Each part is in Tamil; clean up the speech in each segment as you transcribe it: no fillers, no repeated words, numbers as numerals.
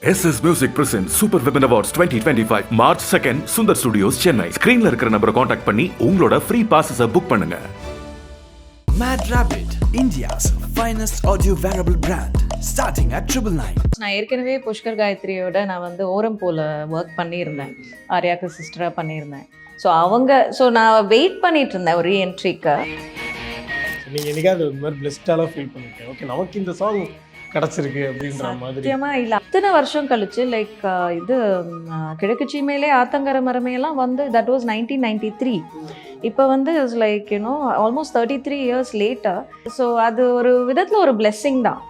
SS Music presents Super Women Awards 2025 March 2nd Sundar Studios Chennai. ஸ்கிரீன்ல இருக்கிற நம்பரை காண்டாக்ட் பண்ணி உங்களோட ஃப்ரீ பாஸஸை புக் பண்ணுங்க. Mad Rabbit, India's finest audio wearable brand, starting at 999. நான் ஏற்கனவே புஷ்கர் காயத்ரியோட நான் வந்து ஓரம் போல ஒர்க் பண்ணியிருந்தேன், ஆர்யாக்கு சிஸ்டராக பண்ணியிருந்தேன். ஸோ நான் வெயிட் பண்ணிட்டு இருந்தேன் ஒரு ரீஎன்ட்ரிக்கு. நீங்கள் என்னைக்காவது ஒரு மாதிரி பிளெஸ்டாலாம் ஃபீல் பண்ணிருக்கேன், ஓகே நமக்கு இந்த சாங் கிடச்சிருக்கு அப்படின்ற மாதிரி? சத்தியமாக இல்லை, அத்தனை வருஷம் கழிச்சு லைக் இது கிழக்கு சீமையிலே ஆத்தங்கர மரமையெல்லாம் வந்து தட் வாஸ் 1993. இப்போ வந்து it's like you know almost 33 years later. So அது ஒரு விதத்தில் ஒரு பிளெஸ்ஸிங் தான்.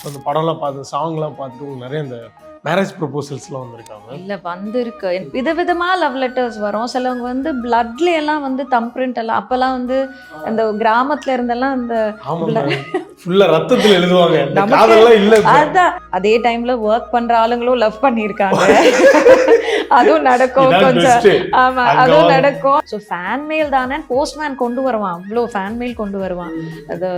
அந்த படம்லாம் பார்த்து சாங்லாம் பார்த்துட்டு உங்களுக்கு நிறைய இந்த மேரேஜ் ப்ரொபோசல்ஸ்லாம் வந்திருக்காங்க? இல்லை வந்திருக்கு, விதவிதமாக லவ் லெட்டர்ஸ் வரும். சிலவங்க வந்து பிளட்ல எல்லாம் வந்து தம் பிரிண்ட் எல்லாம் அப்போல்லாம் வந்து அந்த கிராமத்துல இருந்தெல்லாம் அந்த ஃபுல்லா ரத்தத்துல எழுதுவாங்க, காதெல்லாம் இல்ல. அதான் அதே டைம்ல ஒர்க் பண்ற ஆளுங்களும் லவ் பண்ணிருக்காங்க. அதுவும் நடக்கும் கொஞ்சம். ஆமா அதுவும் நடக்கும். ஸோ ஃபேன் மெயில் தானே போஸ்ட்மேன் கொண்டு வருவான், அவ்வளோ ஃபேன் மெயில் கொண்டு வருவான். அது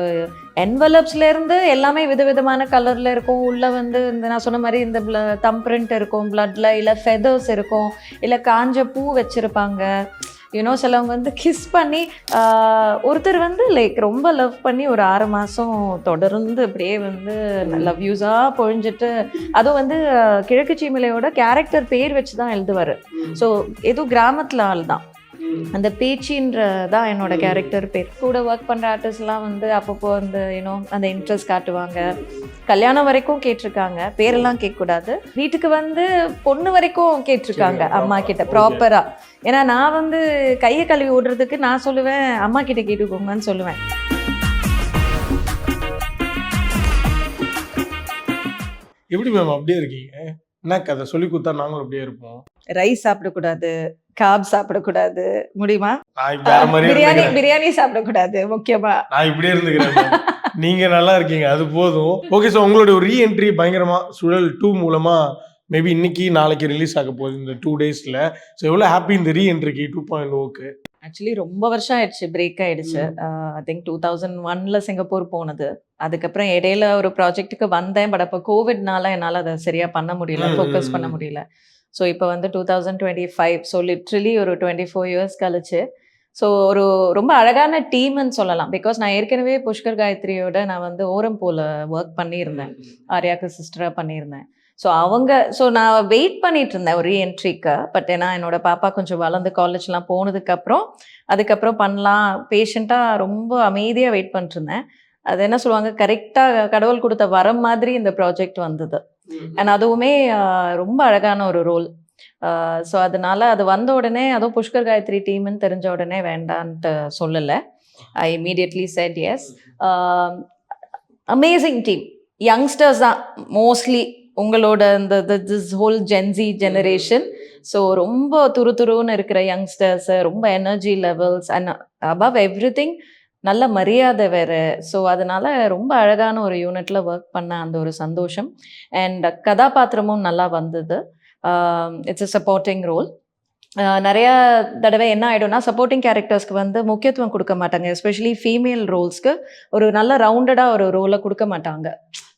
என்வலப்ஸ்ல இருந்து எல்லாமே விதவிதமான கலர்ல இருக்கும். உள்ள வந்து இந்த நான் சொன்ன மாதிரி இந்த தம் பிரிண்ட் இருக்கும், பிளட்ல இல்ல ஃபெதர்ஸ் இருக்கும், இல்ல காஞ்ச பூ வச்சிருப்பாங்க. யூனோ சிலவங்க வந்து கிஸ் பண்ணி ஒருத்தர் வந்து லைக் ரொம்ப லவ் பண்ணி ஒரு 6 மாதம் தொடர்ந்து அப்படியே வந்து லவ் யூஸாக பொழிஞ்சிட்டு, அதுவும் வந்து கிழக்கு சீமையோட கேரக்டர் பேர் வச்சு தான் எழுதுவார். ஸோ ஏதோ கிராமத்தில் ஆள் தான், அந்த பேச்சின்றதான் என்னோட கேரக்டர் பேர். கூட ஒர்க் பண்ணுற ஆர்டிஸ்ட்லாம் வந்து அப்பப்போ அந்த யூனோ அந்த இன்ட்ரெஸ்ட் காட்டுவாங்க. கல்யாணம் வரைக்கும் கேட்டிருக்காங்க, பேரெல்லாம் கேட்கக்கூடாது. வீட்டுக்கு வந்து பொண்ணு வரைக்கும் கேட்டிருக்காங்க அம்மா கிட்ட ப்ராப்பராக. ஏன்னா நான் வந்து கையை கழுவி ஓடுறதுக்கு நான் சொல்லுவேன் அம்மா கிட்ட கேட்டுக்கோங்கன்னு சொல்லுவேன். எப்படி மேம் அப்படியே இருக்கீங்க? என்ன கதை சொல்லி கொடுத்தா நாங்களும் அப்படியே இருப்போம். ரைஸ் சாப்பிடக்கூடாது, காப் சாப்பிடக்கூடாது, முடியுமா? பிரியாணி சாப்பிடக்கூடாது முக்கியமா. நான் இப்படியே இருந்துக்கிறேன், நீங்க நல்லா இருக்கீங்க அது போதும். ஓகே, ஸோ உங்களுடைய ஒரு ரீஎன்ட்ரி பயங்கரமா சுழல் 2 மூலமா மேபி இன்னைக்கு நாளைக்கு ரிலீஸ் ஆக போகுது இந்த 2 daysல. ஸோ எவ்வளோ ஹாப்பி இந்த ரீஎன்ட்ரிக்கு 2.0க்கு? ஆக்சுவலி ரொம்ப வருஷம் ஆயிடுச்சு, பிரேக் ஆயிடுச்சு. ஐ திங்க் 2001 சிங்கப்பூர் போனது. அதுக்கப்புறம் இடையில ஒரு ப்ராஜெக்ட்டுக்கு வந்தேன், பட் அப்போ கோவிட்னால என்னால் அதை சரியா பண்ண முடியல, ஃபோக்கஸ் பண்ண முடியல. ஸோ இப்போ வந்து 2025, ஸோ லிட்ரலி ஒரு 24 years கழிச்சு. ஸோ ஒரு ரொம்ப அழகான டீம்னு சொல்லலாம். பிகாஸ் நான் ஏற்கனவே புஷ்கர் காயத்ரியோட நான் வந்து ஓரம் போல ஒர்க் பண்ணியிருந்தேன், ஆர்யாக்கு சிஸ்டராக பண்ணியிருந்தேன். ஸோ நான் வெயிட் பண்ணிட்டு இருந்தேன் ஒரு ரீஎன்ட்ரிக்கு. பட் ஏன்னா என்னோட பாப்பா கொஞ்சம் வளர்ந்து காலேஜ்லாம் அதுக்கப்புறம் பண்ணலாம் பேஷண்ட்டாக ரொம்ப அமைதியாக வெயிட் பண்ணிட்டு இருந்தேன். அது என்ன சொல்லுவாங்க, கரெக்டாக கடவுள் கொடுத்த வரம் மாதிரி இந்த ப்ராஜெக்ட் வந்தது. அண்ட் அதுவுமே ரொம்ப அழகான ஒரு ரோல். ஸோ அதனால அது வந்த உடனே, அதுவும் புஷ்கர் காயத்ரி டீம்னு தெரிஞ்ச உடனே வேண்டான்ட்டு சொல்லலை. I immediately said yes. Amazing team, youngsters தான் மோஸ்ட்லி உங்களோட இந்த this whole Gen Z generation. So ரொம்ப துருன்னு இருக்கிற யங்ஸ்டர்ஸ், ரொம்ப energy levels and above everything நல்ல மரியாதை வேறு. ஸோ அதனால ரொம்ப அழகான ஒரு யூனிட்ல ஒர்க் பண்ண அந்த ஒரு சந்தோஷம். அண்ட் கதாபாத்திரமும் நல்லா வந்தது. It's a supporting role. நிறைய தடவை என்ன ஆகிடும்னா, சப்போர்ட்டிங் கேரக்டர்ஸ்க்கு வந்து முக்கியத்துவம் கொடுக்க மாட்டாங்க, எஸ்பெஷலி ஃபீமேல் ரோல்ஸ்க்கு ஒரு நல்ல ரவுண்டடாக ஒரு ரோலை கொடுக்க மாட்டாங்க.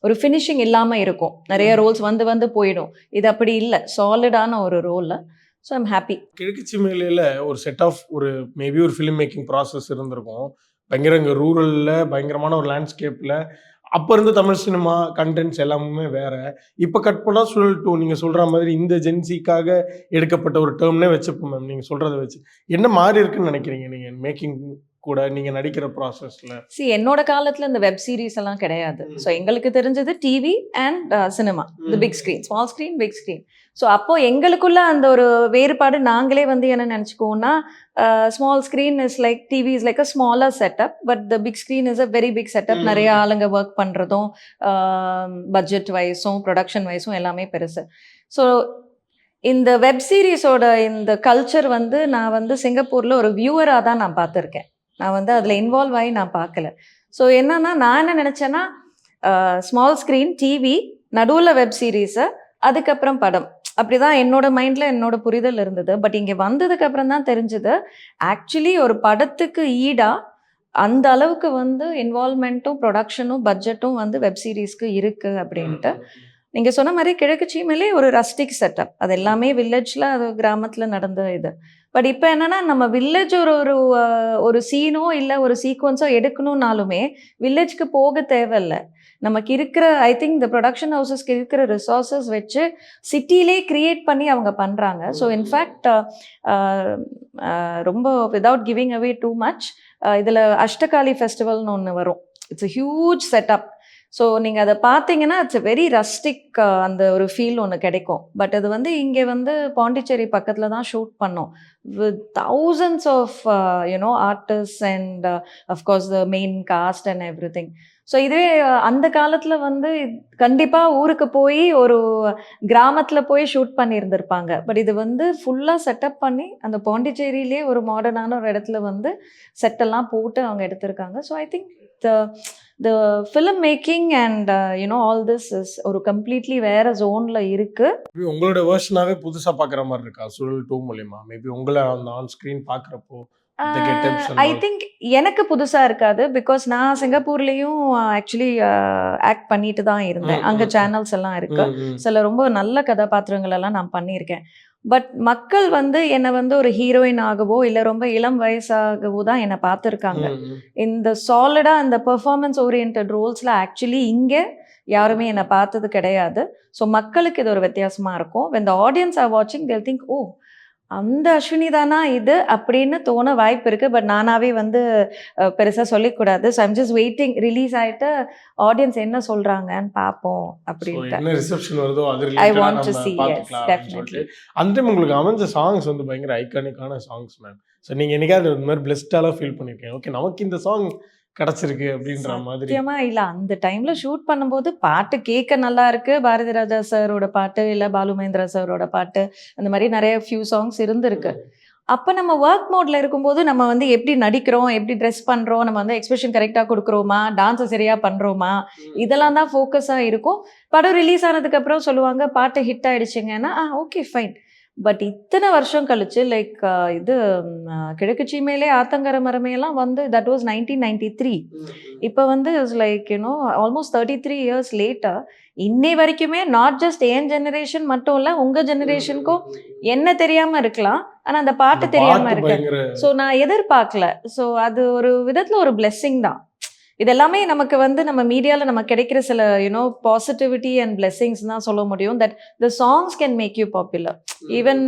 ஒரு ஃபினிஷிங் இல்லாமல் இருக்கும், நிறைய ரோல்ஸ் வந்து போயிடும். இது அப்படி இல்லை, சாலிடான ஒரு ரோலில். So I'm happy. கிழக்கு சீமையில ஒரு செட் ஆஃப் ஒரு மேபி ஒரு ஃபிலிம் மேக்கிங் ப்ராசஸ் இருந்திருக்கும். பயங்கர இங்கே ரூரலில் பயங்கரமான ஒரு லேண்ட்ஸ்கேப்பில் அப்போ இருந்து தமிழ் சினிமா கண்டென்ட்ஸ் எல்லாமே வேற. இப்போ கட் பண்ணால் சுழல் 2 நீங்கள் சொல்கிற மாதிரி இந்த ஜென்சிக்காக எடுக்கப்பட்ட ஒரு டேர்ம்னே வச்சுப்போம் மேம். நீங்கள் சொல்கிறத வச்சு என்ன மாறி இருக்குன்னு நினைக்கிறீங்க நீங்கள் மேக்கிங் கூட நீங்கள் நடிக்கிற ப்ராசஸில்? என்னோட காலத்தில் இந்த வெப் சீரிஸ் எல்லாம் கிடையாது. ஸோ எங்களுக்கு தெரிஞ்சது டிவி அண்ட் சினிமா, இந்த big screen, small screen, big screen. So அப்போது எங்களுக்குள்ள அந்த ஒரு வேறுபாடு நாங்களே வந்து என்ன நினச்சிக்குவோம்னா, small screen is like TV is like a smaller setup, but the big screen is a very big setup. நிறைய ஆளுங்க ஒர்க் பண்ணுறதும், பட்ஜெட் வைஸும் ப்ரொடக்ஷன் வைஸும் எல்லாமே பெருசு. ஸோ இந்த வெப் சீரிஸோட இந்த கல்ச்சர் வந்து நான் வந்து சிங்கப்பூரில் ஒரு வியூவராக தான் நான் பார்த்துருக்கேன். நான் வந்து அதில் இன்வால்வ் ஆகி நான் பார்க்கல. ஸோ என்னன்னா, நான் என்ன நினச்சேன்னா, ஸ்மால் ஸ்க்ரீன், டிவி, நடுவில் வெப் சீரீஸு, அதுக்கப்புறம் படம், அப்படி தான் என்னோட மைண்டில் என்னோட புரிதல் இருந்தது. பட் இங்கே வந்ததுக்கு அப்புறம் தான் தெரிஞ்சது, ஆக்சுவலி ஒரு படத்துக்கு ஈடாக அந்த அளவுக்கு வந்து இன்வால்வ்மெண்ட்டும் ப்ரொடக்ஷனும் பட்ஜெட்டும் வந்து வெப் சீரிஸ்க்கு இருக்குது அப்படின்ட்டு. நீங்க சொன்ன மாதிரி கிழக்கு சீமையிலே ஒரு ரஸ்டிக் செட்டப், அது எல்லாமே வில்லேஜ்ல, அது கிராமத்துல நடந்த இது. பட் இப்போ என்னன்னா நம்ம வில்லேஜ் ஒரு ஒரு ஒரு சீனோ இல்லை ஒரு சீக்வன்ஸோ எடுக்கணும்னாலுமே வில்லேஜ்க்கு போக தேவையில்லை. நமக்கு இருக்கிற ஐ திங்க் இந்த ப்ரொடக்ஷன் ஹவுசஸ்க்கு இருக்கிற ரிசோர்ஸஸ் வச்சு சிட்டிலே கிரியேட் பண்ணி அவங்க பண்ணுறாங்க. ஸோ இன்ஃபேக்ட் ரொம்ப without giving away too much, இதில் அஷ்டகாளி ஃபெஸ்டிவல்னு ஒன்று வரும். It's a huge setup. So நீங்கள் அதை பார்த்தீங்கன்னா இட்ஸ் வெரி ரஸ்டிக், அந்த ஒரு ஃபீல் ஒன்று கிடைக்கும். பட் அது வந்து இங்கே வந்து பாண்டிச்சேரி பக்கத்தில் தான் ஷூட் பண்ணோம் with thousands of artist and of course the main cast and everything. So இதுவே அந்த காலத்தில் வந்து கண்டிப்பாக ஊருக்கு போய் ஒரு கிராமத்தில் போய் ஷூட் பண்ணியிருந்திருப்பாங்க. பட் இது வந்து ஃபுல்லாக செட்டப் பண்ணி அந்த பாண்டிச்சேரியிலே ஒரு மாடர்னான ஒரு இடத்துல வந்து செட்டெல்லாம் போட்டு அவங்க எடுத்திருக்காங்க. So I think the film making and all this is ஒரு கம்ப்ளீட்லி வேற ஜோன்ல இருக்கு. உங்களோட வெர்ஷனாவே புதுசா பாக்குற மாதிரி இருக்கா சுழல் 2 மூலமா? மேபி உங்களை அந்த ஆன் ஸ்கிரீன் பாக்குறப்போ ஐ திங்க் எனக்கு புதுசா இருக்காது. பிகாஸ் நான் சிங்கப்பூர்லயும் ஆக்சுவலி ஆக்ட் பண்ணிட்டு தான் இருந்தேன். அங்க சேனல்ஸ் எல்லாம் இருக்கு. சில ரொம்ப நல்ல கதாபாத்திரங்கள் எல்லாம் நான் பண்ணியிருக்கேன். பட் மக்கள் வந்து என்னை வந்து ஒரு ஹீரோயின் ஆகவோ இல்லை ரொம்ப இளம் வயசாகவோ தான் என்னை பார்த்துருக்காங்க. இந்த சாலிடாக இந்த பெர்ஃபார்மன்ஸ் ஓரியன்ட் ரோல்ஸில் ஆக்சுவலி இங்கே யாருமே என்னை பார்த்தது கிடையாது. ஸோ மக்களுக்கு இது ஒரு வித்தியாசமாக இருக்கும். when the audience are watching they'll think, ஓ அந்த அஸ்வினி தானா இது அப்படின்னு தோண வாய்ப்பு இருக்குது. பட் நானாவே வந்து பெருசாக சொல்லிக்கூடாது. So I'm just waiting, release ஆகிட்டு ஆடியன்ஸ் என்ன சொல்கிறாங்கன்னு பார்ப்போம் அப்படின்ட்டு. என்ன ரிசெப்ஷன் வருதோ அது I want to see, yes definitely. அந்த டைம் உங்களுக்கு அமைஞ்ச சாங்ஸ் வந்து பயங்கர ஐகானிக்கான சாங்ஸ் மேம். ஸோ நீங்கள் என்னைக்காவது இந்த மாதிரி பிளெஸ்டாலாம் ஃபீல் பண்ணியிருக்கீங்க, ஓகே நமக்கு இந்த சாங் கிடைச்சிருக்கு அப்படின்ற மாதிரி? சத்தியமா இல்ல. அந்த டைம்ல ஷூட் பண்ணும்போது பாட்டு கேட்க நல்லா இருக்கு. பாரதி ராஜா சாரோட பாட்டு இல்ல பாலு மகேந்திரா சாரோட பாட்டு, அந்த மாதிரி நிறைய ஃபியூ சாங்ஸ் இருந்திருக்கு. அப்போ நம்ம ஒர்க் மோட்ல இருக்கும்போது நம்ம வந்து எப்படி நடிக்கிறோம், எப்படி ட்ரெஸ் பண்றோம், நம்ம வந்து எக்ஸ்பிரஷன் கரெக்டாக கொடுக்குறோமா, டான்ஸை சரியா பண்றோமா, இதெல்லாம் தான் ஃபோக்கஸாக இருக்கும். படம் ரிலீஸ் ஆனதுக்கு அப்புறம் சொல்லுவாங்க பாட்டு ஹிட் ஆயிடுச்சுங்கன்னா ஓகே ஃபைன். பட் இத்தனை வருஷம் கழிச்சு லைக் இது கிழக்கு சீமையிலே ஆத்தங்கர மரமையெல்லாம் வந்து தட் வாஸ் 1993. இப்போ வந்து it's like almost 33 years later இன்னை வரைக்குமே நாட் ஜஸ்ட் என் ஜெனரேஷன் மட்டும் இல்லை, உங்கள் ஜெனரேஷனுக்கும் என்ன தெரியாமல் இருக்கலாம், ஆனால் அந்த பாட்டு தெரியாமல் இருக்கு. ஸோ நான் எதிர்பார்க்கல. ஸோ அது ஒரு விதத்தில் ஒரு பிளெஸ்ஸிங் தான். இதெல்லாமே நமக்கு வந்து நம்ம மீடியாவில் நமக்கு கிடைக்கிற சில பாசிட்டிவிட்டி அண்ட் பிளெஸ்ஸிங்ஸ் தான் சொல்ல முடியும். That the songs can make you popular. Even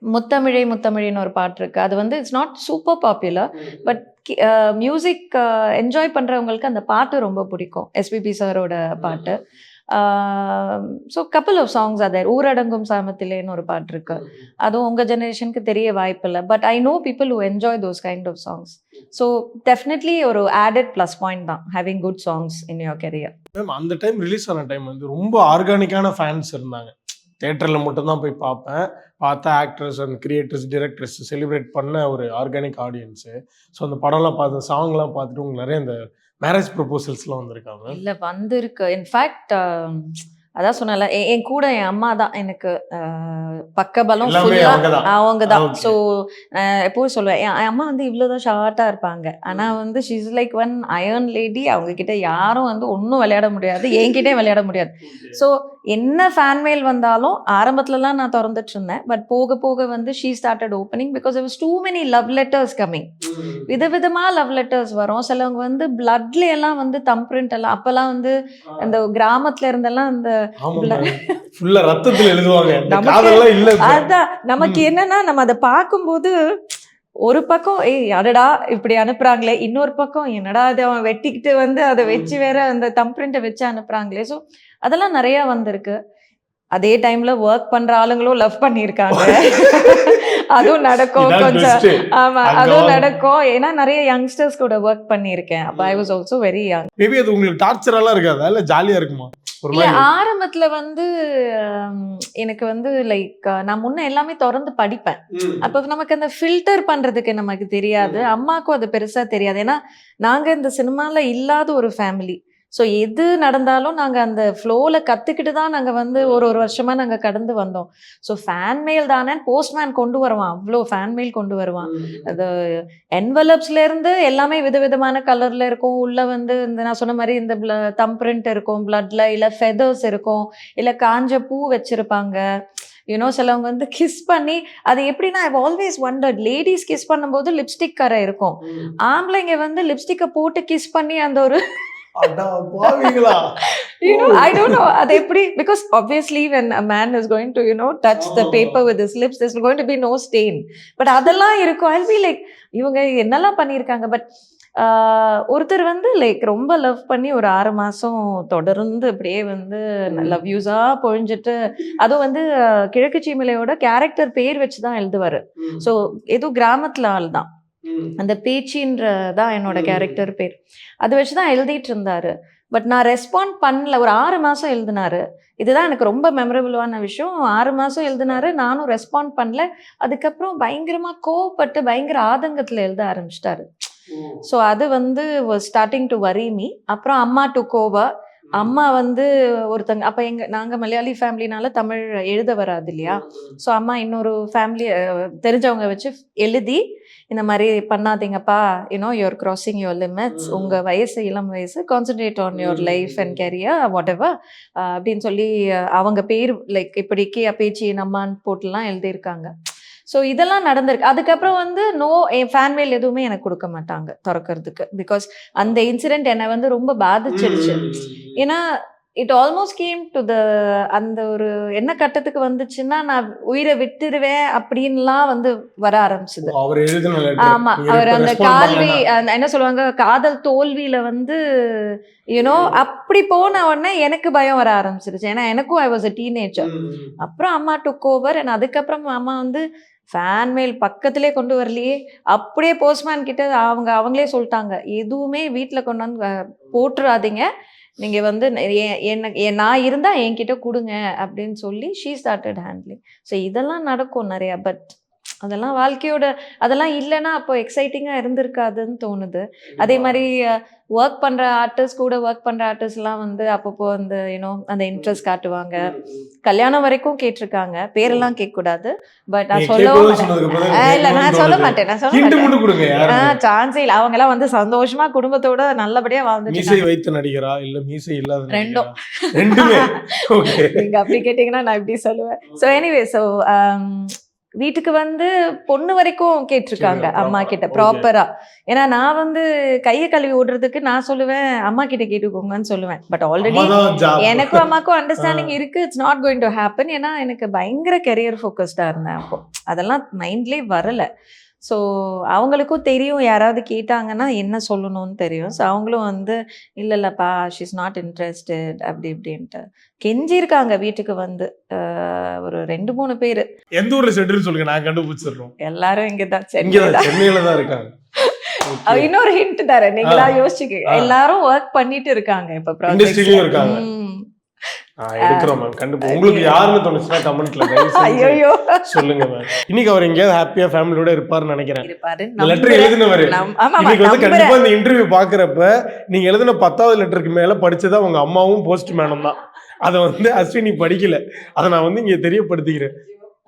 முத்தமிழை முத்தமிழின்னு ஒரு பாட்டு இருக்கு. அது வந்து it's not super popular, but music enjoy பண்ணுறவங்களுக்கு அந்த பாட்டு ரொம்ப பிடிக்கும். எஸ்பிபி சாரோட பாட்டு. So couple of songs other. ஊரடங்கும் சாமத்திலேன்னு ஒரு பாட்டு இருக்கு. அதுவும் உங்கள் ஜெனரேஷனுக்கு தெரிய வாய்ப்பில்லை. But I know people who enjoy those kind of songs. So definitely ஒரு ஆடட் ப்ளஸ் பாயிண்ட் தான் having good songs in your career. Ma'am அந்த டைம் ரிலீஸ் ஆன டைம் வந்து ரொம்ப ஆர்கானிக்கான ஃபேன்ஸ் இருந்தாங்க. தேட்டரில் மட்டும்தான் போய் பார்ப்பேன். பார்த்தா actors and creators directors celebrate பண்ண ஒரு ஆர்கானிக் ஆடியன்ஸு. ஸோ அந்த படம்லாம் பார்த்து சாங்லாம் பார்த்துட்டு உங்களுக்கு நிறைய இந்த மேரேஜ் ப்ரொபோசல்ஸ்லாம் வந்திருக்காங்க? இல்லை வந்திருக்கு. இன்ஃபேக்ட் அதான் சொன்னல, என் கூட என் அம்மா தான் எனக்கு பக்கபலம். அவங்க தான். ஸோ எப்போவும் சொல்லுவேன், என் அம்மா வந்து இவ்வளோதான் ஷார்ட்டாக இருப்பாங்க, ஆனால் வந்து she is like one iron lady. அவங்க கிட்ட யாரும் வந்து ஒன்றும் விளையாட முடியாது, என்கிட்டே விளையாட முடியாது. ஸோ என்ன ஃபேன்மெயில் வந்தாலும் ஆரம்பத்துலலாம் நான் திறந்துட்டு இருந்தேன். பட் போக போக வந்து she started opening because there was too many love letters coming. விதவிதமாக லவ் லெட்டர்ஸ் வரும். சிலவங்க வந்து பிளட்ல எல்லாம் வந்து தம் பிரிண்ட் எல்லாம் அப்பெல்லாம் வந்து அந்த கிராமத்துல இருந்தெல்லாம் அந்த ரத்தத்தில் எழுதுவாங்க. அதான் நமக்கு என்னன்னா நம்ம அதை பார்க்கும்போது ஒரு பக்கம் அடடா இப்படி அனுப்புறாங்களே, இன்னொரு பக்கம் என்னடா அதை அவன் வெட்டிக்கிட்டு வந்து அதை வச்சு வேற அந்த தம் பிரிண்ட்டை வச்சு அனுப்புறாங்களே. ஸோ அதெல்லாம் நிறைய வந்திருக்கு. அதே டைம்ல ஒர்க் பண்ற ஆளுங்களும் லவ் பண்ணியிருக்காங்க. அதுவும் நடக்கும் கொஞ்சம். ஆமா அதுவும் நடக்கும். ஏன்னா நிறைய யங்ஸ்டர்ஸ் கூட ஒர்க் பண்ணியிருக்கேன். அப்ப I was also very young. Maybe அது உங்களுக்கு டார்ச்சரெல்லாம் இருக்காதா, இல்ல ஜாலியா இருக்குமா? ஆரம்பத்துல வந்து எனக்கு வந்து லைக் நான் முன்ன எல்லாமே திறந்து படிப்பேன். அப்ப நமக்கு அந்த ஃபில்டர் பண்றதுக்கு நமக்கு தெரியாது. அம்மாக்கும் அது பெருசா தெரியாது. ஏன்னா நாங்க இந்த சினிமால இல்லாத ஒரு ஃபேமிலி. ஸோ எது நடந்தாலும் நாங்கள் அந்த ஃப்ளோவில் கற்றுக்கிட்டு தான் நாங்கள் வந்து ஒரு வருஷமாக நாங்கள் கடந்து வந்தோம். ஸோ ஃபேன் மெயில் தானே போஸ்ட்மேன் கொண்டு வருவான், அவ்வளோ ஃபேன் மெயில் கொண்டு வருவான். அது என்வலப்ஸ்லேருந்து எல்லாமே விதவிதமான கலரில் இருக்கும். உள்ளே வந்து இந்த நான் சொன்ன மாதிரி இந்த தம் பிரிண்ட் இருக்கும், பிளட்டில் இல்லை ஃபெதர்ஸ் இருக்கும், இல்லை காஞ்ச பூ வச்சுருப்பாங்க. யூனோ சிலவங்க வந்து கிஸ் பண்ணி அது எப்படின்னா I always wondered, ladies kiss பண்ணும்போது லிப்ஸ்டிக் கரை இருக்கும், ஆம்பளைங்க வந்து லிப்ஸ்டிக்கை போட்டு கிஸ் பண்ணி அந்த ஒரு I don't know அது எப்படி, because obviously when a man is going to touch the paper with his lips there's going to be no stain, but அதெல்லாம் இருக்கும். I'll be like இவங்க என்னெல்லாம் பண்ணியிருக்காங்க. பட் ஒருத்தர் வந்து லைக் ரொம்ப லவ் பண்ணி ஒரு 6 மாசம் தொடர்ந்து அப்படியே வந்து லவ் யூஸா பொழிஞ்சிட்டு, அதுவும் வந்து கிழக்கு சீமையோட கேரக்டர் பேர் வச்சுதான் எழுதுவாரு. ஸோ ஏதோ கிராமத்துல ஆள் தான், அந்த பேச்சின்றதான் என்னோட கேரக்டர் பேர், அதை வச்சுதான் எழுதிட்டு இருந்தாரு. பட் நான் ரெஸ்பாண்ட் பண்ணல. ஒரு 6 மாசம் எழுதினாரு. இதுதான் எனக்கு ரொம்ப மெமரபிளான விஷயம். 6 மாசம் எழுதினாரு, நானும் ரெஸ்பாண்ட் பண்ணல. அதுக்கப்புறம் பயங்கரமா கோவப்பட்டு பயங்கர ஆதங்கத்துல எழுத ஆரம்பிச்சிட்டாரு. ஸோ அது வந்து ஸ்டார்டிங் டு வரி மீ. அப்புறம் அம்மா டுக் ஓவர். அம்மா வந்து ஒருத்தங்க அப்போ நாங்கள் மலையாளி ஃபேமிலினால தமிழ் எழுத வராது இல்லையா. ஸோ அம்மா இன்னொரு ஃபேமிலி தெரிஞ்சவங்க வச்சு எழுதி, இந்த மாதிரி பண்ணாதீங்கப்பா, யூஆர் கிராசிங் யுவர் லிமிட்ஸ், உங்கள் வயசு இளம் வயசு, concentrate on your life and career whatever அப்படின்னு சொல்லி அவங்க பேர் லைக் இப்படிக்கு பேச்சு நம்மான்னு போட்டுலாம் எழுதியிருக்காங்க. ஸோ இதெல்லாம் நடந்திருக்கு. அதுக்கப்புறம் வந்து என் ஃபேன்மெயில் எதுவுமே எனக்கு கொடுக்க மாட்டாங்க திறக்கிறதுக்கு, பிகாஸ் அந்த இன்சிடென்ட் என்னை வந்து ரொம்ப பாதிச்சிருச்சு. ஏன்னா இட் ஆல்மோஸ்ட் கேம் டு அந்த ஒரு என்ன கட்டத்துக்கு வந்துச்சுன்னா நான் உயிரை விட்டுருவேன் அப்படின்லாம் வந்து வர ஆரம்பிச்சுது. ஆமா, அவர் அந்த என்ன சொல்லுவாங்க, காதல் தோல்வியில வந்து அப்படி போன உடனே எனக்கு பயம் வர ஆரம்பிச்சிருச்சு. ஏன்னா எனக்கும் ஐ வாஸ் அ டீனேஜர். அப்புறம் அம்மா டுக் ஓவர். அதுக்கப்புறம் அம்மா வந்து ஃபேன் மெயில் பக்கத்திலே கொண்டு வரலையே, அப்படியே போஸ்ட்மேன் கிட்ட அவங்களே சொல்லிட்டாங்க, எதுவுமே வீட்டில் கொண்டு வந்து போட்டுறாதீங்க, நீங்கள் வந்து நான் இருந்தால் என்கிட்ட கொடுங்க அப்படின்னு சொல்லி ஷீ ஸ்டார்டட் ஹேண்ட்லிங். ஸோ இதெல்லாம் நடக்கும் நிறையா. பட் அதெல்லாம் வாழ்க்கையோட, அதெல்லாம் இல்லைன்னா அப்போ எக்ஸைட்டிங்காக இருந்திருக்காதுன்னு தோணுது. அதே மாதிரி ஒர்க் பண்ணுற ஆர்டிஸ்ட் கூட ஒர்க் பண்ணுற ஆர்டிஸ்ட்லாம் வந்து அப்பப்போ அந்த அந்த இன்ட்ரெஸ்ட் காட்டுவாங்க. கல்யாணம் வரைக்கும் கேட்டிருக்காங்க, பேரெல்லாம் கேட்கக்கூடாது. பட் நான் இல்லை, நான் சொல்ல மாட்டேன் சான்ஸே இல்லை. அவங்க எல்லாம் வந்து சந்தோஷமா குடும்பத்தோட நல்லபடியா வாழ்ந்துட்டு வைத்த நடிகரா இல்ல மீசை இல்லாத ரெண்டும் நீங்க அப்படி கேட்டீங்கன்னா நான் இப்படி சொல்லுவேன். ஸோ எனிவே, ஸோ வீட்டுக்கு வந்து பொண்ணு வரைக்கும் கேட்டிருக்காங்க அம்மா கிட்ட ப்ராப்பரா. ஏன்னா நான் வந்து கையை கழுவி ஓடுறதுக்கு நான் சொல்லுவேன் அம்மா கிட்ட கேட்டுக்கோங்கன்னு சொல்லுவேன். பட் ஆல்ரெடி எனக்கும் அம்மாக்கும் அண்டர்ஸ்டாண்டிங் இருக்கு, it's not going to happen. ஏன்னா எனக்கு பயங்கர கெரியர் ஃபோக்கஸ்டா இருந்தேன் அப்போ, அதெல்லாம் மைண்ட்லேயே வரல. ஸோ அவங்களுக்கும் தெரியும், யாராவது கேட்டாங்கன்னா என்ன சொல்லணும்னு தெரியும். ஸோ அவங்களும் வந்து இல்லைல்லப்பா ஷீஸ் நாட் இன்ட்ரெஸ்டட் அப்படி இப்படின்ட்டு கெஞ்சிருக்காங்க. வீட்டுக்கு வந்து ஒரு 2-3 பேர். எந்த ஊர்ல செட்டில் சொல்லுங்க, நான் கண்டுபிடிச்சிடுறோம். எல்லாரும் இங்கதான், சென்னையில தான் இருக்காங்க. இன்னொரு ஹிண்ட் தரேன், நீங்களா யோசிச்சுக்க. எல்லாரும் ஒர்க் பண்ணிட்டு இருக்காங்க இப்ப ப்ராஜெக்ட்லயும் இருக்காங்க. எடுக்கிறோம் மேம், கண்டிப்பா. உங்களுக்கு யாருன்னு தோணுச்சுன்னா கமெண்ட்ல ஐயோ சொல்லுங்க மேம். இன்னைக்கு அவர் எங்கேயாவது ஹாப்பியா ஃபேமிலியோட இருப்பாருன்னு நினைக்கிறேன். லெட்டர் இருப்பாரு. எழுதினவரு இன்னைக்கு வந்து கண்டிப்பா இந்த இன்டர்வியூ பாக்குறப்ப நீங்க எழுதின 10வது லெட்டருக்கு மேல படிச்சதா உங்க அம்மாவும் போஸ்ட் மேனும் தான். அதை வந்து அஸ்வினி படிக்கல, அதை நான் வந்து இங்க தெரியப்படுத்திக்கிறேன்.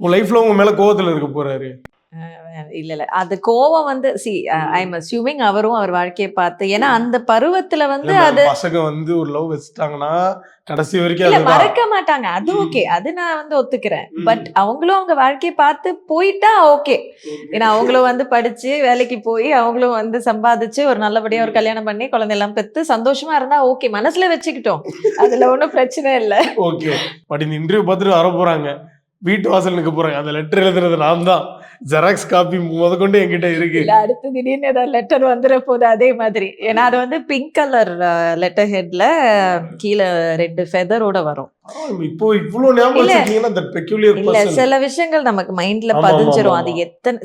உங்க லைஃப்ல உங்க மேல கோவத்துல இருக்க போறாரு. இல்ல அது கோவம் வந்து ஐ எம் அஸ்யூமிங் அவரும் அவர் வாழ்க்கையை பார்த்து, ஏன்னா அந்த பருவத்துல வந்து அது பசங்க வந்து ஒரு லவ் வச்சுட்டாங்கன்னா கடைசி வரைக்கும் மறக்க மாட்டாங்க. அது ஓகே, அது நான் வந்து ஒத்துக்கிறேன். பட் அவங்களும் அவங்க வாழ்க்கையை பார்த்து போயிட்டா ஓகே. ஏன்னா அவங்களும் வந்து படிச்சு வேலைக்கு போய் அவங்களும் வந்து சம்பாதிச்சு ஒரு நல்லபடியா ஒரு கல்யாணம் பண்ணி குழந்தை எல்லாம் பெற்று சந்தோஷமா இருந்தா ஓகே, மனசுல வச்சுக்கிட்டோம், அதுல ஒன்றும் பிரச்சனை இல்லை. ஓகே, பட் இந்த இன்டர்வியூ பார்த்துட்டு வர போறாங்க, வீட்டு வாசல் நிற்க போறாங்க, அந்த லெட்டர் எழுதுறது நான் தான், ஜெராக்ஸ் காப்பி முதற்கொண்டு என்கிட்ட இருக்கு. அடுத்து திடீர்னு ஏதாவது லெட்டர் வந்துட போகுது அதே மாதிரி. ஏன்னா அது வந்து பிங்க் கலர் லெட்டர் ஹெட்ல கீழே 2 ஃபெதரோட வரும். இப்போ இவ்வளவு ஞாபகம் வச்சிருக்கீங்கன்னா that peculiar person. இல்ல சில விஷயங்கள் நமக்கு மைண்ட்ல பதிஞ்சிரும், அது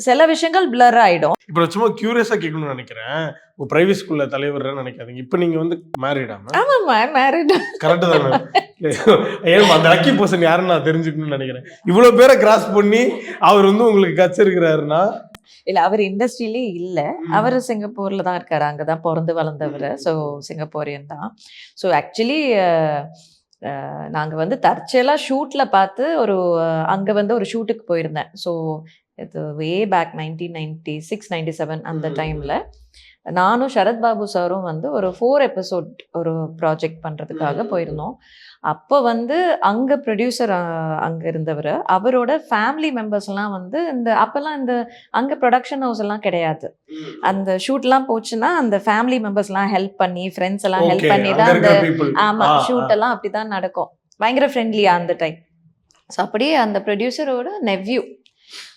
சில விஷயங்கள் பிளர் ஆயிடும். இப்போ சும்மா கியூரியஸா கேட்கணும்னு நினைக்கிறேன், உங்க பிரைவேட் ஸ்கூல்ல தலைவர்னு நினைக்காதீங்க, இப்போ நீங்க வந்து மேரிடாமா? ஆமாம்மா மேரிட். கரெக்ட் தான் மேம். ஏன் அந்த லக்கி பர்சன் யாருன்னு நான் தெரிஞ்சுக்கணும்னு நினைக்கிறேன். இவ்வளவு பேரை கிராஸ் பண்ணி அவர் வந்து உங்களுக்கு கச்சிருக்கிறாருன்னா இல்ல அவர் இண்டஸ்ட்ரியிலே இல்ல. அவர் சிங்கப்பூர்ல தான் இருக்காரு. அங்கதான் பிறந்து வளர்ந்தவர். ஸோ சிங்கப்பூரியன் தான். ஸோ ஆக்சுவலி நாங்க வந்து தற்செயலா ஷூட்ல பார்த்து அங்க வந்து ஒரு ஷூட்டுக்கு போயிருந்தேன். ஸோ இது வே பேக் 1996, 97 அந்த டைம்ல நானும் சரத் பாபு சாரும் வந்து ஒரு 4 எபிசோட் ஒரு ப்ராஜெக்ட் பண்றதுக்காக போயிருந்தோம். அப்போ வந்து அங்க ப்ரொடியூசர் அங்க இருந்தவர், அவரோட ஃபேமிலி மெம்பர்ஸ் எல்லாம் வந்து அப்பெல்லாம் அங்க ப்ரொடக்ஷன் ஹவுஸ் எல்லாம் கிடையாது. அந்த ஷூட்லாம் போச்சுன்னா அந்த ஃபேமிலி மெம்பர்ஸ் எல்லாம் ஹெல்ப் பண்ணி, ஃப்ரெண்ட்ஸ் எல்லாம் ஹெல்ப் பண்ணி தான் ஆமா ஷூட் எல்லாம் அப்படிதான் நடக்கும். பயங்கர ஃப்ரெண்ட்லியா அந்த டைம். ஸோ அப்படியே அந்த ப்ரொடியூசரோட நெவ்யூ.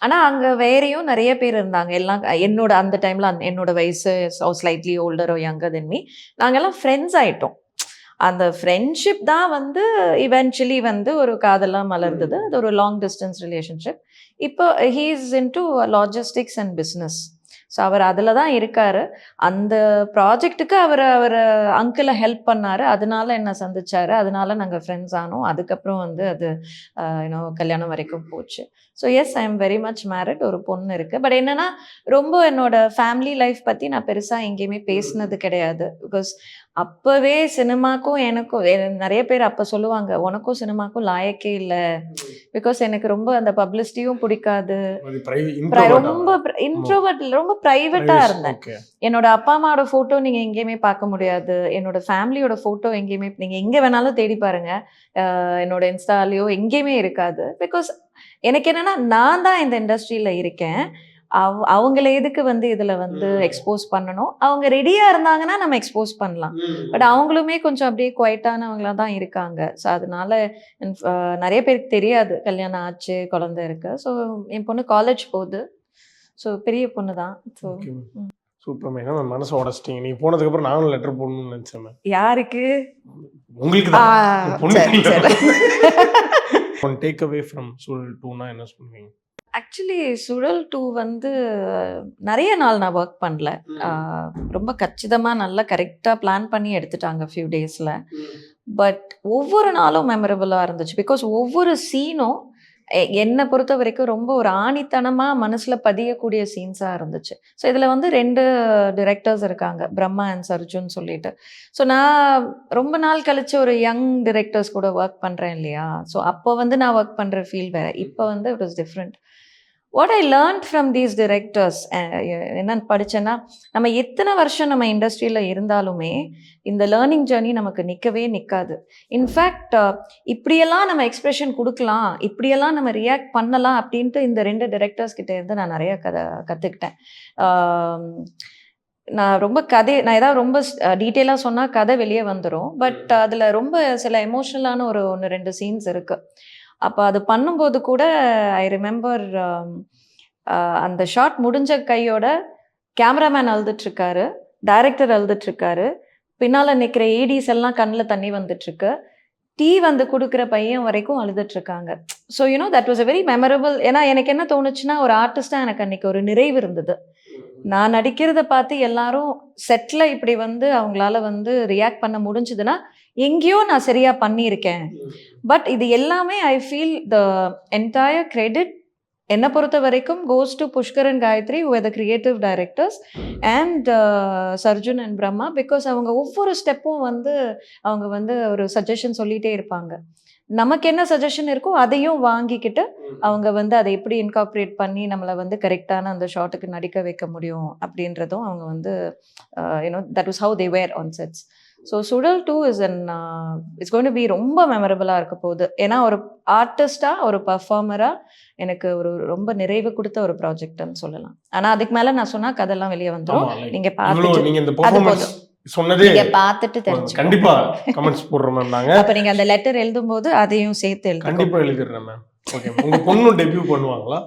ஆனா அங்க வேறையும் நிறைய பேர் இருந்தாங்க. எல்லாம் என்னோட அந்த டைம்ல என்னோட வயசு ஸ்லைட்லி ஓல்டரோ யங்கர் தென் மீ. நாங்கெல்லாம் ஃப்ரெண்ட்ஸ் ஆயிட்டோம். அந்த ஃப்ரெண்ட்ஷிப் தான் வந்து இவென்ச்சுவலி வந்து ஒரு காதலாம் மலர்ந்தது. அது ஒரு லாங் டிஸ்டன்ஸ் ரிலேஷன்ஷிப். இப்போ he is into logistics and business. So அவர் அதில் தான் இருக்காரு. அந்த ப்ராஜெக்ட்டுக்கு அவர் அங்கிளை ஹெல்ப் பண்ணாரு. அதனால என்ன சந்திச்சாரு. அதனால நாங்கள் ஃப்ரெண்ட்ஸ் ஆனோம். அதுக்கப்புறம் வந்து அது கல்யாணம் வரைக்கும் போச்சு. So yes, I am very much married. ஒரு பொண்ணு இருக்கு. பட் என்னன்னா ரொம்ப என்னோட ஃபேமிலி லைஃப் பற்றி நான் பெருசாக எங்கேயுமே பேசினது கிடையாது. பிகாஸ் அப்போவே சினிமாக்கும் எனக்கும் நிறைய பேர் அப்போ சொல்லுவாங்க, உனக்கும் சினிமாக்கும் லாயக்கே இல்லை. பிகாஸ் எனக்கு ரொம்ப அந்த பப்ளிசிட்டியும் பிடிக்காது. ரொம்ப இன்ட்ரோவர்ட், ரொம்ப ப்ரைவேட்டாக இருந்தேன். என்னோட அப்பா அம்மாவோட ஃபோட்டோ நீங்கள் எங்கேயுமே பார்க்க முடியாது. என்னோட ஃபேமிலியோட ஃபோட்டோ எங்கேயுமே நீங்கள் எங்கே வேணாலும் தேடி பாருங்க, என்னோட இன்ஸ்டாலேயோ எங்கேயுமே இருக்காது. பிகாஸ் எனக்கு என்னன்னா நான் தான் இந்த இண்டஸ்ட்ரியில் இருக்கேன். அவங்கள எதுக்கு வந்து இதில் வந்து எக்ஸ்போஸ் பண்ணணும். அவங்க ரெடியாக இருந்தாங்கன்னா நம்ம எக்ஸ்போஸ் பண்ணலாம். பட் அவங்களுமே கொஞ்சம் அப்படியே குவைட்டானவங்களா தான் இருக்காங்க. ஸோ அதனால நிறைய பேருக்கு தெரியாது கல்யாணம் ஆச்சு, குழந்தை இருக்கு. ஸோ என் பொண்ணு காலேஜ் போகுது. ஸோ பெரிய பொண்ணு தான். ஸோ சூப்பர் மேம், மனசை உடச்சிட்டீங்க. நீங்க போனதுக்கு அப்புறம் நானும் லெட்டர் போடணும்னு நினைச்சேன் மேம். யாருக்கு? உங்களுக்கு தான். டேக் அவே ஃப்ரம் சுழல் 2னா என்ன சொல்லுவீங்க? ஆக்சுவலி சுழல் 2 வந்து நிறைய நாள் நான் ஒர்க் பண்ணல. ரொம்ப கச்சிதமாக நல்லா கரெக்டாக பிளான் பண்ணி எடுத்துட்டாங்க ஃபியூ டேஸில். பட் ஒவ்வொரு நாளும் மெமரபுளாக இருந்துச்சு. பிகாஸ் ஒவ்வொரு சீனும் என்னை பொறுத்த வரைக்கும் ரொம்ப ஒரு ஆணித்தனமாக மனசில் பதியக்கூடிய சீன்ஸாக இருந்துச்சு. ஸோ இதில் வந்து 2 டிரெக்டர்ஸ் இருக்காங்க, பிரம்மா அண்ட் சர்ஜுன் சொல்லிட்டு. ஸோ நான் ரொம்ப நாள் கழிச்சு ஒரு யங் டிரெக்டர்ஸ் கூட ஒர்க் பண்ணுறேன் இல்லையா. ஸோ அப்போ வந்து நான் ஒர்க் பண்ணுற ஃபீல் வேறு. இப்போ வந்து it was different. What I learned from these directors என்னன்னு படித்தேன்னா, நம்ம எத்தனை வருஷம் நம்ம இண்டஸ்ட்ரியில் இருந்தாலுமே இந்த லேர்னிங் ஜேர்னி நமக்கு நிற்கவே நிற்காது. இன்ஃபேக்ட் இப்படியெல்லாம் நம்ம எக்ஸ்பிரஷன் கொடுக்கலாம், இப்படியெல்லாம் நம்ம ரியாக்ட் பண்ணலாம் அப்படின்ட்டு இந்த 2 டிரெக்டர்ஸ் கிட்டே இருந்து நான் நிறைய கற்றுக்கிட்டேன். நான் நான் ஏதாவது ரொம்ப டீட்டெயிலாக சொன்னால் கதை வெளியே வந்துடும். பட் அதில் ரொம்ப சில எமோஷ்னலான 1-2 சீன்ஸ் இருக்குது. அப்போ அது பண்ணும்போது கூட ஐ ரிமெம்பர் அந்த ஷாட் முடிஞ்ச கையோட கேமராமேன் அழுதுட்ருக்காரு, டைரக்டர் அழுதுட்ருக்காரு, பின்னால் நிற்கிற ஏடிஸ் எல்லாம் கண்ணில் தண்ணி வந்துட்டுருக்கு, டீ வந்து கொடுக்குற பையன் வரைக்கும் அழுதுட்ருக்காங்க. So you know that was a very memorable. ஏன்னா எனக்கு என்ன தோணுச்சுன்னா, ஒரு ஆர்டிஸ்டாக எனக்கு அன்றைக்கி ஒரு நிறைவு இருந்தது. நான் நடிக்கிறத பார்த்து எல்லாரும் செட்டில் இப்படி வந்து அவங்களால வந்து ரியாக்ட் பண்ண முடிஞ்சுதுன்னா எங்கேயோ நான் சரியாக பண்ணியிருக்கேன். பட் இது எல்லாமே I feel the entire credit என்னை பொறுத்த வரைக்கும் goes to Pushkar and Gayathri, who are the creative directors, and Sarjun and Brahma. Because அவங்க ஒவ்வொரு ஸ்டெப்பும் வந்து அவங்க வந்து ஒரு சஜஷன் சொல்லிகிட்டே இருப்பாங்க. நமக்கு என்ன சஜஷன் இருக்கோ அதையும் வாங்கிக்கிட்டு அவங்க வந்து அதை எப்படி இன்கார்பரேட் பண்ணி நம்மளை வந்து கரெக்டான அந்த ஷாட்டுக்கு நடிக்க வைக்க முடியும் அப்படின்றதும் அவங்க வந்து you know that was how they were on sets. So Suzhal 2 it's going to be ரொம்ப மெமரபுளாக இருக்க போகுது. ஏன்னா ஒரு ஆர்டிஸ்டாக, ஒரு பர்ஃபார்மராக எனக்கு ஒரு ரொம்ப நிறைவு கொடுத்த ஒரு ப்ராஜெக்ட்னு சொல்லலாம். ஆனால் அதுக்கு மேலே நான் சொன்னால் கதெல்லாம் வெளியே வந்துடும். நீங்கள் பார்த்துட்டு சொன்னதே நீங்க பார்த்துட்டு தெரிஞ்சு கண்டிப்பா கமெண்ட்ஸ் போடுறோம் மேம். நாங்க அப்ப நீங்க அந்த லெட்டர் எழுதும்போது அதையும் சேர்த்து எழுதுங்க. கண்டிப்பா எழுதிடுறேன் மேம். ஓகே, உங்க பொண்ணு டெபியூ பண்ணுவாங்களா?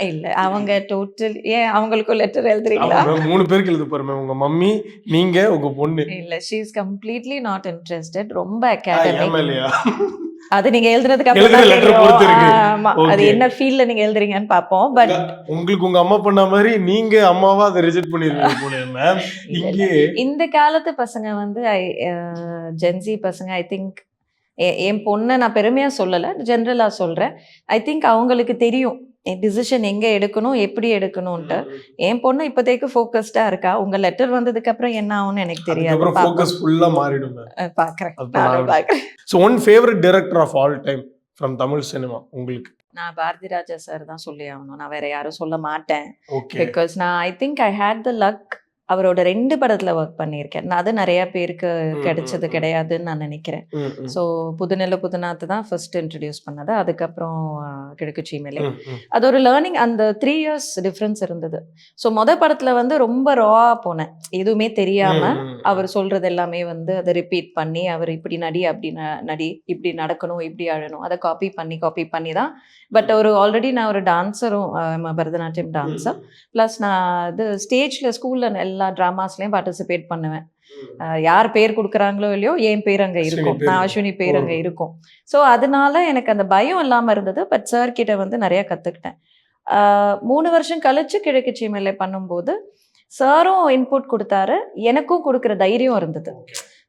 இல்ல, அவங்க டோட்டல் அவங்களுக்கும் லெட்டர் எழுதுறீங்களா? 3 பேருக்கு எழுத போறேன் மேம். உங்க மம்மி, நீங்க, உங்க பொண்ணு. இல்ல, she is completely not interested. ரொம்ப அகாடமிக். அது நீங்க எழுதுறதுக்கு அப்புறம் அது என்ன ஃபீல்ல நீங்க எழுதுறீங்கன்னு பாப்போம். பட் உங்களுக்கு உங்க அம்மா பண்ண மாதிரி நீங்க அம்மாவா அதை ரிஜெக்ட் பண்ணிருக்கீங்க போல மேம். இங்கே இந்த காலத்து பசங்க வந்து ஜென்சி பசங்க, ஐ திங்க் என் பொண்ணை நான் பெருமையா சொல்லல, ஜென்ரலா சொல்றேன். ஐ திங்க் அவங்களுக்கு தெரியும் டிசிஷன் எங்கே எடுக்கணும் எப்படி எடுக்கணும்ன்ட்டு. என் பொண்ணு இப்போதைக்கு ஃபோக்கஸ்டாக இருக்கா. உங்கள் லெட்டர் வந்ததுக்கு அப்புறம் என்ன ஆகும்னு எனக்கு தெரியாது. அதுக்கப்புறம் ஃபோக்கஸ் ஃபுல்லா மாறிடும். பார்க்குறேன், நானும் பார்க்குறேன். So one favourite director of all time from Tamil cinema உங்களுக்கு? நான் பாரதி ராஜா சார் தான் சொல்லி ஆகணும். நான் வேற யாரும் சொல்ல மாட்டேன். ஓகே. பிகாஸ் நான் I think I had the luck. அவரோட 2 படத்துல ஒர்க் பண்ணியிருக்கேன். நான் அது நிறைய பேருக்கு கிடைச்சது கிடையாதுன்னு நான் நினைக்கிறேன். ஸோ புதுநில புதுநாத்து தான் ஃபர்ஸ்ட் இன்ட்ரடியூஸ் பண்ணது. அதுக்கப்புறம் கிழக்கு சீமையிலே. அது ஒரு லேர்னிங். அந்த 3 years டிஃப்ரென்ஸ் இருந்தது. ஸோ படத்துல வந்து ரொம்ப ராவா போனேன். எதுவுமே தெரியாம அவர் சொல்றது எல்லாமே வந்து அதை ரிப்பீட் பண்ணி, அவர் இப்படி நடி, அப்படி நடி, இப்படி நடக்கணும், இப்படி அழணும், அதை காப்பி பண்ணி தான். பட் ஆல்ரெடி நான் ஒரு டான்ஸரும், பரதநாட்டியம் டான்ஸர். ப்ளஸ் நான் இது ஸ்டேஜ்ல ஸ்கூல்ல எல்லா ட்ராமாஸ்லயும் பார்ட்டிசிபேட் பண்ணுவேன். யார் பேர் கொடுக்குறாங்களோ இல்லையோ என் பேர் அங்கே இருக்கும், நான் அஸ்வினி பேர் அங்கே இருக்கும். ஸோ அதனால எனக்கு அந்த பயம் இல்லாமல் இருந்தது. பட் சார் கிட்ட வந்து நிறைய கற்றுக்கிட்டேன். 3 வருஷம் கழிச்சு கிழக்கு சீமையில பண்ணும்போது சாரும் இன்புட் கொடுத்தாரு, எனக்கும் கொடுக்குற தைரியம் இருந்தது.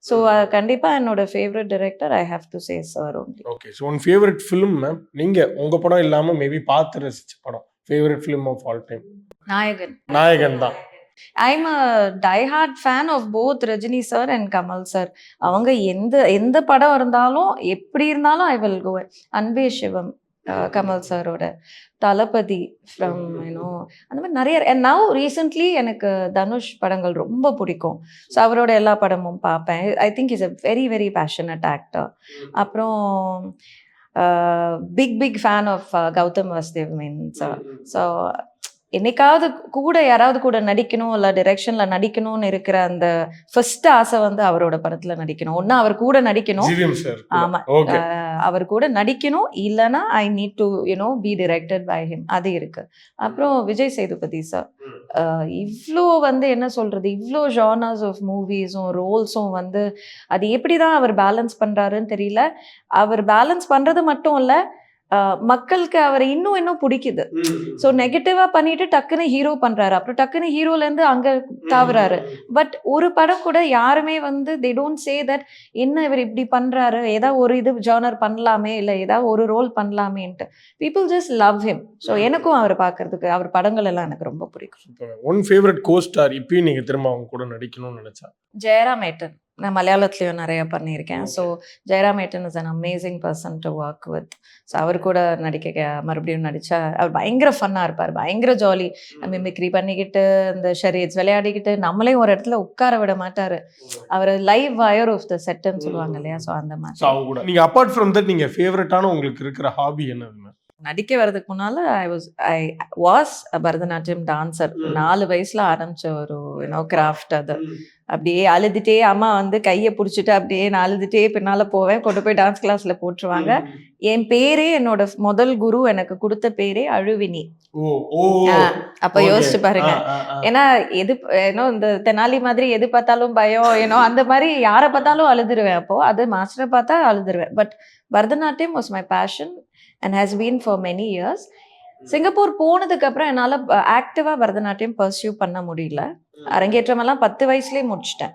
ஸோ கண்டிப்பா என்னோட favourite director I have to say sir only. Okay. So one favourite film ma'am, நீங்க உங்க படம் இல்லாம மேபி பார்த்து ரசிச்ச படம், favourite film of all time? Nayakan தான். I'm a diehard fan of both Rajini sir and Kamal sir. அவங்க எந்த படம் இருந்தாலும் எப்படி இருந்தாலும் ஐ வில் கோ. அன்பே சிவம், கமல் சாரோட, தளபதி ஃப்ரம் அந்த மாதிரி நிறைய. அண்ட் நவ் ரீசெண்ட்லி எனக்கு தனுஷ் படங்கள் ரொம்ப பிடிக்கும். ஸோ அவரோட எல்லா படமும் பார்ப்பேன். I think is a very very passionate actor. அப்புறம் big fan of Gautham Vasudev Menon's. So என்னைக்காவது கூட யாராவது கூட நடிக்கணும், இல்லை டிரெக்ஷன்ல நடிக்கணும்னு இருக்கிற அந்த ஃபர்ஸ்ட் ஆசை வந்து அவரோட படத்துல நடிக்கணும். ஒன்னு அவர் கூட நடிக்கணும், ஆமா, அவர் கூட நடிக்கணும், இல்லைன்னா I need to be directed by him. அது இருக்கு. அப்புறம் விஜய் சேதுபதி சார், இவ்வளோ வந்து என்ன சொல்றது, இவ்வளோ ஜானர்ஸ் ஆஃப் மூவிஸும் ரோல்ஸும் வந்து அது எப்படிதான் அவர் பேலன்ஸ் பண்றாருன்னு தெரியல. அவர் பேலன்ஸ் பண்றது மட்டும் இல்லை, மக்களுக்கு அவரை இன்னும் பிடிக்குது. ஸோ நெகட்டிவா பண்ணிட்டு டக்குன்னு ஹீரோ பண்றாரு, அப்புறம் டக்குன்னு ஹீரோல இருந்து அங்க தாவுறாரு. பட் ஒரு படம் கூட யாருமே வந்து தே டோன்ட் சே தட் என்ன இவர் இப்படி பண்றாரு, ஏதாவது ஒரு இது ஜானர் பண்ணலாமே, இல்லை ஏதாவது ஒரு ரோல் பண்ணலாமேன்ட்டு. People just love him. So எனக்கும் அவர் பார்க்கறதுக்கு, அவர் படங்கள் எல்லாம் எனக்கு ரொம்ப பிடிக்கும். ஒன் ஃபேவரட் கோஸ்டார் இப்பயும் நீங்க திரும்ப அவங்க கூட நடிக்கணும்னு நினைச்சா? ஜெயராம் ஏட்டன். நான் மலையாளத்துலேயும் நிறைய பண்ணியிருக்கேன். So Jayaram ettan is an amazing person to work with. So அவர் கூட மறுபடியும் நடித்தா அவர் பயங்கர ஃபன்னாக இருப்பார், பயங்கர ஜாலி. மிமிக்ரி பண்ணிக்கிட்டு இந்த ஷரீட்ஸ் விளையாடிக்கிட்டு நம்மளையும் ஒரு இடத்துல உட்கார விட மாட்டார். அவர் லைவ் வயர் ஆஃப் த செட்டுன்னு சொல்லுவாங்க இல்லையா, ஸோ அந்த மாதிரி. நீங்கள் அப்பார்ட் ஃப்ரம் தட் நீங்கள் ஃபேவரட்டான உங்களுக்கு இருக்கிற ஹாபி என்னது? நடிக்க வர்றதுக்கு முன்னால் ஐ வாஸ் பரதநாட்டியம் டான்சர். 4 வயசுல ஆரம்பிச்ச ஒரு கிராஃப்ட். அது அப்படியே அழுதுட்டே அம்மா வந்து கையை பிடிச்சிட்டு அப்படியே நான் அழுதுட்டே பின்னால போவேன், கொண்டு போய் டான்ஸ் கிளாஸ்ல போட்டுருவாங்க. என் பேரே, என்னோட முதல் குரு எனக்கு கொடுத்த பேரே அழுவினி. அப்ப யோசிச்சு பாருங்க. ஏன்னா இந்த தெனாலி மாதிரி எது பார்த்தாலும் பயம், அந்த மாதிரி யாரை பார்த்தாலும் அழுதுருவேன். அப்போ அது மாஸ்டரை பார்த்தா அழுதுருவேன். But Bharatanatyam was my passion and has been for many years. Singapore போனதுக்கு அப்புறம் என்னால் ஆக்டிவாக பரதநாட்டியம் பர்சியூ பண்ண முடியல. அரங்கேற்றமெல்லாம் 10 வயசுலேயே முடிச்சிட்டேன்.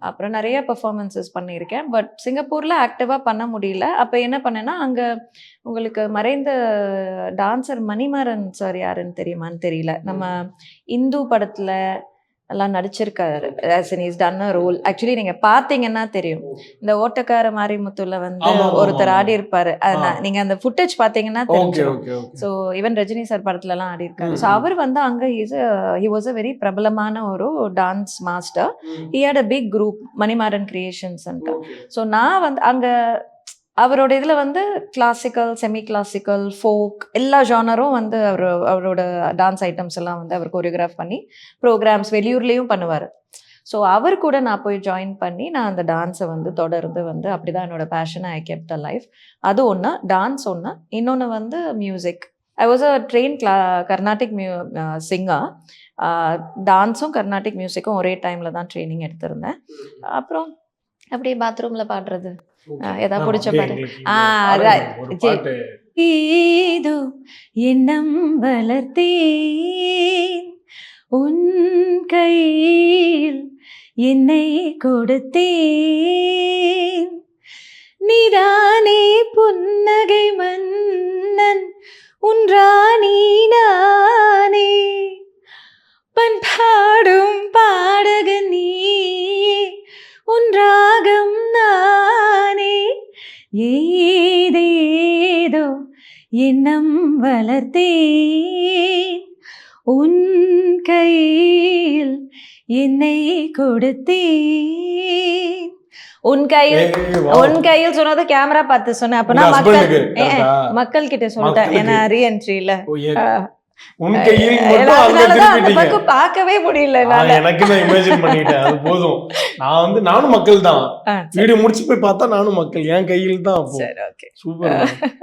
அப்புறம் நிறைய பெர்ஃபார்மன்ஸஸ் பண்ணியிருக்கேன். பட் சிங்கப்பூரில் ஆக்டிவாக பண்ண முடியல. அப்போ என்ன பண்ணேன்னா, அங்கே உங்களுக்கு மறைந்த டான்சர் மணிமாறன் சார் யாருன்னு தெரியுமான்னு தெரியல, நம்ம இந்து படத்தில் எல்லாம் நடிச்சிருக்காரு. Is done a role. Actually நீங்க பாத்தீங்கன்னா தெரியும், இந்த ஓட்டக்கார மாரிமுத்துல வந்து ஒருத்தர் ஆடி இருப்பாரு. நீங்க அந்த ஃபுட்டேஜ் பாத்தீங்கன்னா தெரிஞ்சிடும். ஸோ ஈவன் ரஜினி சார் படத்துல எல்லாம் ஆடி இருக்காரு. ஸோ அவர் வந்து அங்க ஹி வாஸ் அ வெரி பிரபலமான ஒரு dance master. He had a big group, Manimaran Creations. So நான் வந்து அங்க அவரோட இதுல வந்து கிளாசிக்கல், செமி கிளாசிக்கல், ஃபோக் எல்லா ஜானரும் வந்து அவரோட டான்ஸ் ஐட்டம்ஸ் எல்லாம் வந்து அவர் கோரியோகிராஃப் பண்ணி ப்ரோக்ராம்ஸ் வெளியூர்லேயும் பண்ணுவார். ஸோ அவர் கூட நான் போய் ஜாயின் பண்ணி நான் அந்த டான்ஸை வந்து தொடர்ந்து வந்து அப்படிதான் என்னோட பேஷனை ஐ கெப்ட் அ லைஃப். அது ஒன்று, டான்ஸ் ஒன்று. இன்னொன்று வந்து music. I was a train Carnatic singer. டான்ஸும் கர்நாடிக் மியூசிக்கும் ஒரே டைமில் தான் ட்ரைனிங் எடுத்திருந்தேன். அப்புறம் அப்படியே பாத்ரூமில் பாடுறது, ஏதாவது பிடிச்ச பாட்டு. ஏதோ எண்ணம் வளர்த்தேன், உன் கையில் என்னை கொடுத்தேன், நீதானே புன்னகை மன்னன், உன் ராணி நானே, பண்பாடும் பாடகன் நீயே, உன் ராகம் நானே, ஏதேதோ எண்ணம் வளர்த்தேன், உன் கையில் என்னை கொடுத்தேன். உன் கையில் உன் கையில் சொன்னது கேமரா பார்த்து சொன்னேன். அப்ப நான் மக்கள் கிட்ட சொல்லிட்டேன், ஏன்னா ரீஎன்ட்ரியில உன் கையில் மட்டும் அங்க திருப்பிட்டீங்க. பார்க்கவே முடியல. எனக்கு நான் இமேஜின் பண்ணிட்டேன், அது போதும். நானும் மக்கள் தான். வீடியோ முடிச்சு போய் பார்த்தா நானும் மக்கள், என் கையில் தான். சூப்பர்.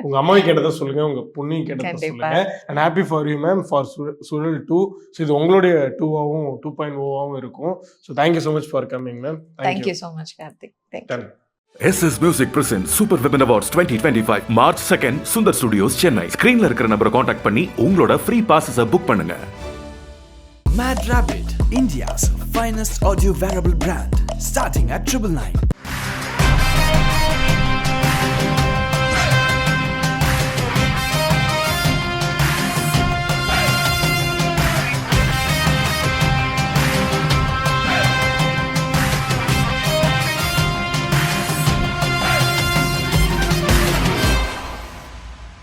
உங்க அம்மாவை கேட்டதா சொல்லுங்க, உங்க பொண்ணையும் கேட்டதா சொல்லுங்க. And happy for you ma'am for சுழல் 2. ஸோ இது உங்களுடைய 2.0 இருக்கும். So thank you so much for coming ma'am. Thank you so much Karthik. Thank you. SS Music presents Super Women Awards 2025 March 2nd Sundar studios Chennai. ஸ்கிரீன்ல இருக்கிற நம்பரை காண்டாக்ட் பண்ணி உங்களோட ஃப்ரீ பாஸஸை புக் பண்ணுங்க. Mad Rabbit, India's finest audio wearable brand, starting at 999.